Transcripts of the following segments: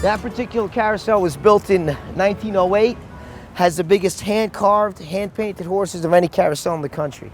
That particular carousel was built in 1908, has the biggest hand-carved, hand-painted horses of any carousel in the country.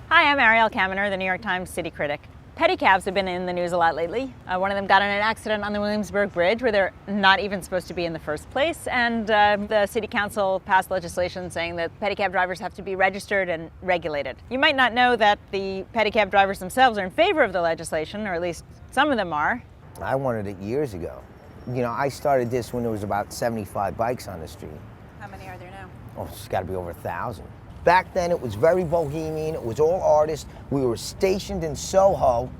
Hi, I'm Ariel Kaminer, the New York Times City Critic. Pedicabs have been in the news a lot lately. One of them got in an accident on the Williamsburg Bridge where they're not even supposed to be in the first place, and the City Council passed legislation saying that pedicab drivers have to be registered and regulated. You might not know that the pedicab drivers themselves are in favor of the legislation, or at least some of them are. I wanted it years ago. You know, I started this when there was about 75 bikes on the street. How many are there now? Oh, it's got to be over 1,000. Back then, it was very bohemian. It was all artists. We were stationed in Soho.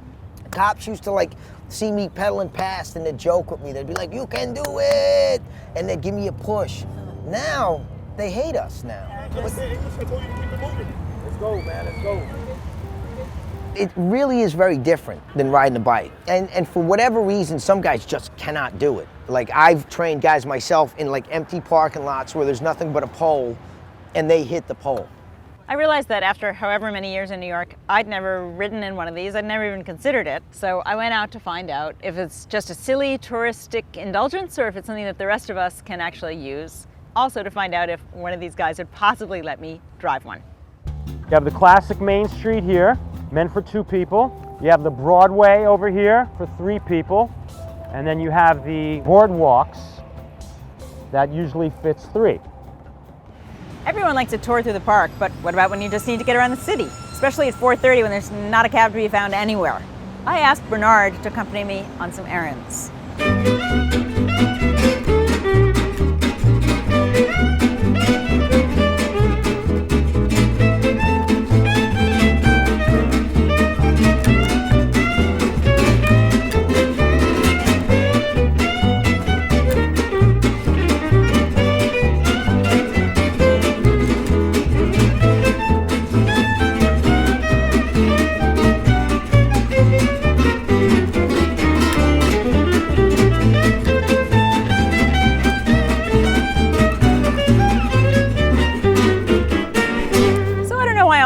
Cops used to see me pedaling past and they'd joke with me. They'd be like, "You can do it!" And they'd give me a push. Now, they hate us now. Let's go, man, let's go. It really is very different than riding a bike. And for whatever reason, some guys just cannot do it. Like, I've trained guys myself in empty parking lots where there's nothing but a pole, and they hit the pole. I realized that after however many years in New York, I'd never ridden in one of these. I'd never even considered it. So I went out to find out if it's just a silly touristic indulgence or if it's something that the rest of us can actually use. Also to find out if one of these guys would possibly let me drive one. You have the classic Main Street here, meant for 2 people. You have the Broadway over here for 3 people. And then you have the boardwalks that usually fits 3. Everyone likes to tour through the park, but what about when you just need to get around the city? Especially at 4:30 when there's not a cab to be found anywhere. I asked Bernard to accompany me on some errands.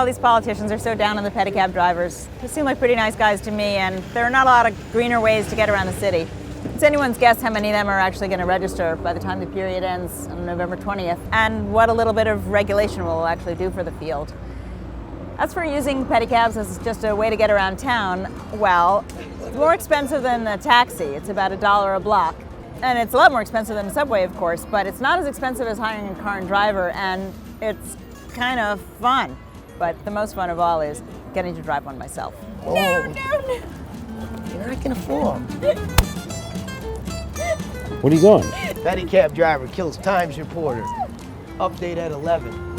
These politicians are so down on the pedicab drivers. They seem like pretty nice guys to me, and there are not a lot of greener ways to get around the city. It's anyone's guess how many of them are actually going to register by the time the period ends on November 20th, and what a little bit of regulation will actually do for the field. As for using pedicabs as just a way to get around town, well, it's more expensive than a taxi. It's about $1 a block. And it's a lot more expensive than the subway, of course, but it's not as expensive as hiring a car and driver, and it's kind of fun. But the most fun of all is getting to drive one myself. Oh. No. You're not gonna fall. What are you doing? Pedicab driver kills Times reporter. Update at 11.